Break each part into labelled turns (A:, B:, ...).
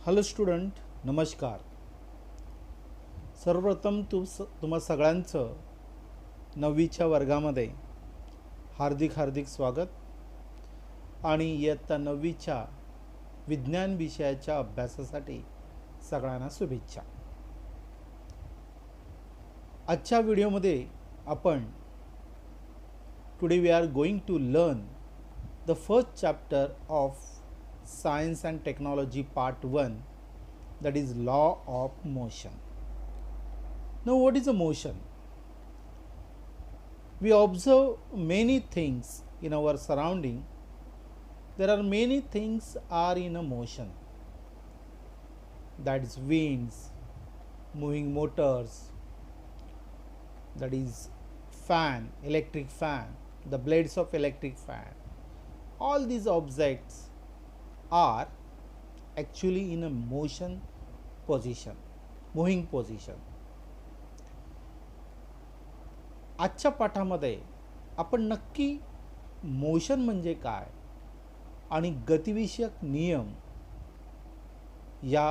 A: Hello student, नमस्कार. सर्वप्रथम तुम्हा सगळ्यांचं 9वीच्या वर्गामध्ये हार्दिक हार्दिक स्वागत आणि इयत्ता 9वीच्या विज्ञान विषयाच्या अभ्यासासाठी सगळ्यांना शुभेच्छा. आजच्या व्हिडिओमध्ये आपण today we are going to learn the first chapter of Science and Technology Part 1, that is Law of Motion. Now, what is a motion? We observe many things in our surrounding. There are many things are in a motion. That is winds, moving motors, that is fan, electric fan, the blades of electric fan. All these objects are actually in a motion position, moving position. आजच्या पाठामध्ये आपण नक्की motion म्हणजे काय आणि गतिविषयक नियम या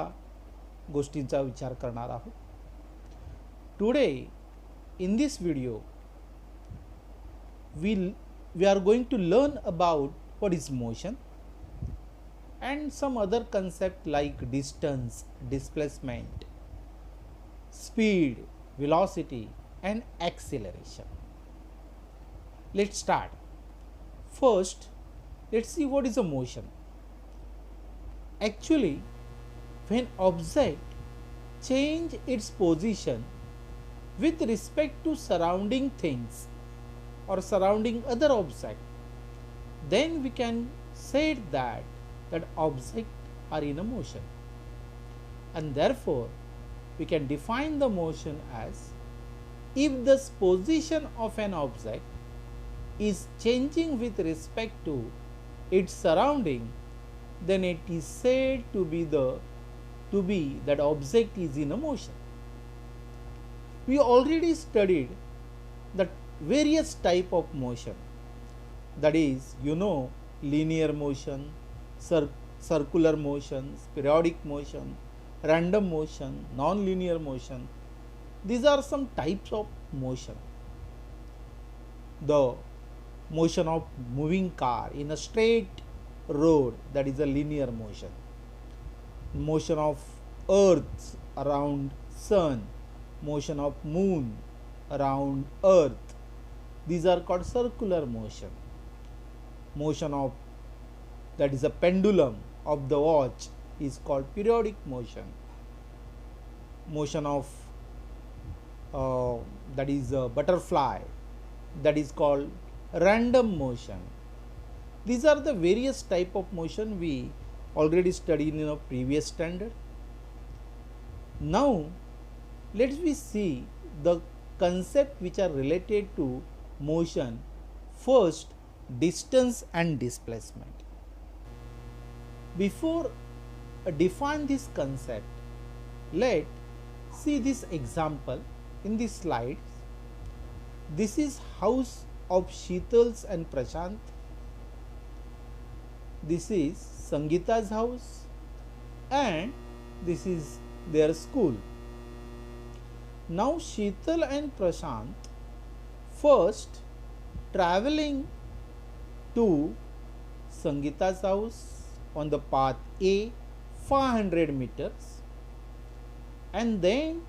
A: गोष्टींचा विचार करणार आहोत. Today in this video we are going to learn about what is motion and some other concept like distance, displacement, speed, velocity and acceleration. Let's start. First, let's see what is a motion. Actually, when object change its position with respect to surrounding things or surrounding other object, then we can say that object are in a motion, and therefore we can define the motion as if the position of an object is changing with respect to its surrounding, then it is said to be that object is in a motion. We already studied the various type of motion, that is linear motion, circular motions, periodic motion, random motion, non-linear motion. These are some types of motion. The motion of moving car in a straight road, that is a linear motion. Motion of earth around sun, motion of moon around earth, these are called circular motion. Motion of that is a pendulum of the watch is called periodic motion. Motion of that is a butterfly, that is called random motion. These are the various type of motion we already studied in a previous standard. Now let's we see the concept which are related to motion. First, distance and displacement. Before define this concept, let's see this example in this slide. This is house of Sheetals and Prashant. This is Sangeeta's house and this is their school. Now Sheetal and Prashant first traveling to Sangeeta's house on the path A 500 meters, and then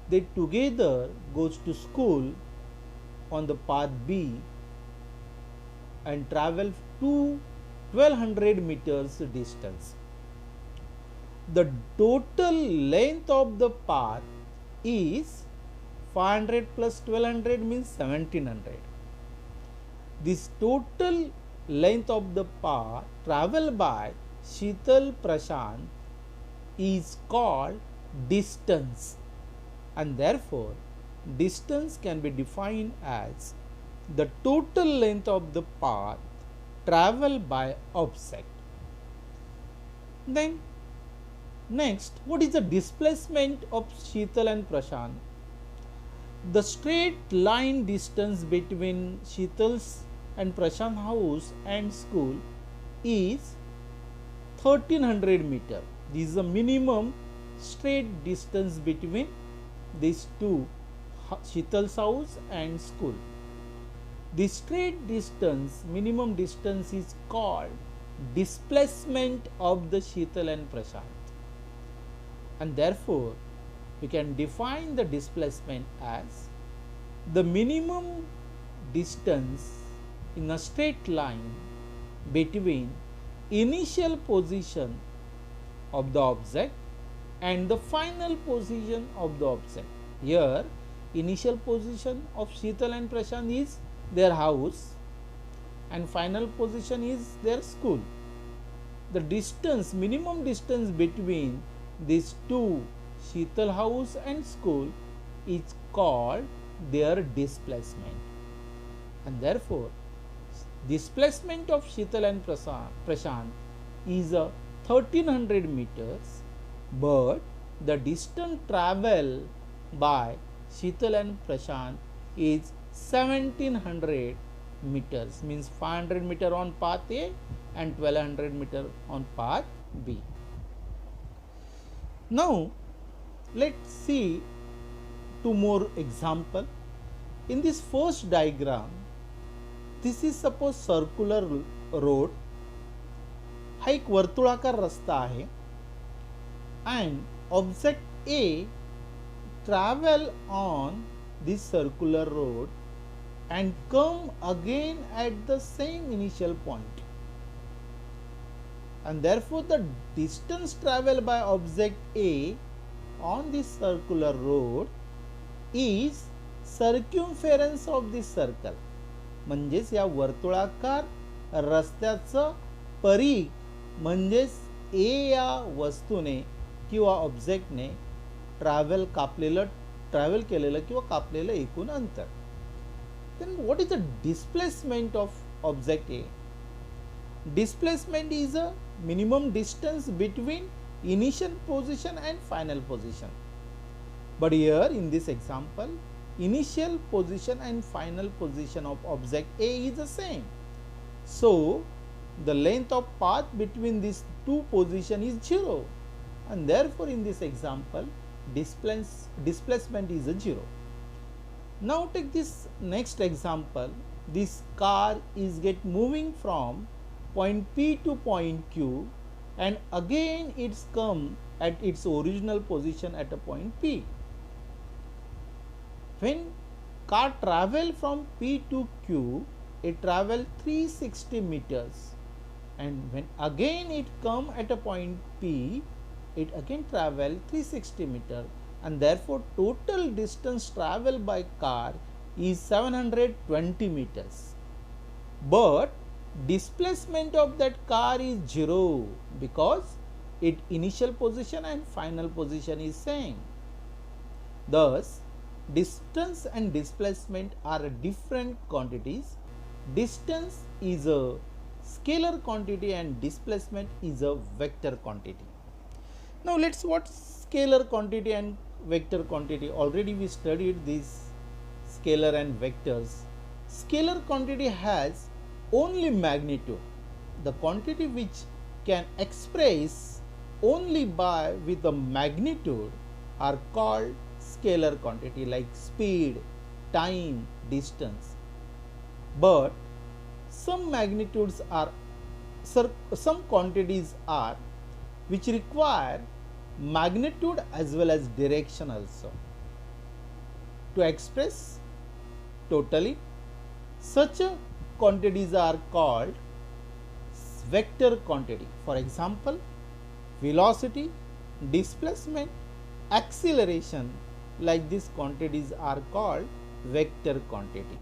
A: they together goes to school on the path B and travel to 1200 meters distance. The total length of the path is 500 plus 1200 means 1700. This total length of the path traveled by Sheetal Prashant is called distance, and therefore distance can be defined as the total length of the path traveled by object. Then next, what is the displacement of Sheetal and Prashant? The straight line distance between Sheetal's and Prashant house and school is 1300 meter. This is the minimum straight distance between these two, Sheetal's house and school. The straight distance, minimum distance, is called displacement of the Sheetal and Prashant. And therefore, we can define the displacement as the minimum distance in a straight line between initial position of the object and the final position of the object. Here, initial position of Sheetal and Prashant is their house and final position is their school. The distance, minimum distance between these two, Sheetal house and school, is called their displacement. And therefore, displacement of Sheetal and Prashant is 1300 meters, but the distance traveled by Sheetal and Prashant is 1700 meters, means 500 meter on path A and 1200 meter on path B. Now, let's see two more example. In this first diagram, this is suppose circular road. हा एक वर्तुळाकार रस्ता आहे and object A travel on this circular road and come again at the same initial point, and therefore the distance traveled by object A on this circular road is circumference of this circle. म्हणजेच या वर्तुळाकार रस्त्याचं परिघ म्हणजेच A या वस्तूने किंवा ऑब्जेक्टने travel केलेलं किंवा कापलेलं एकूण अंतर. Then what is the displacement of object A? Displacement is a minimum distance between initial position and final position. But here in this example, initial position and final position of object A is the same. So, the length of path between these two positions is 0, and therefore in this example displacement is a 0. Now take this next example. This car is moving from point P to point Q, and again it's come at its original position at a point P. When car travel from P to Q, it travel 360 meters, and when again it come at a point P, it again travel 360 meter, and therefore total distance traveled by car is 720 meters. But displacement of that car is 0 because its initial position and final position is same. Thus, distance and displacement are different quantities. Distance is a scalar quantity and displacement is a vector quantity. Now let's what scalar quantity and vector quantity. Already we studied these scalar and vectors. Scalar quantity has only magnitude. The quantity which can express only with the magnitude are called scalar quantity, like speed, time, distance. But some magnitudes are, some quantities are which require magnitude as well as direction also to express totally. Such quantities are called vector quantity. For example, velocity, displacement, acceleration, like these quantities are called vector quantity.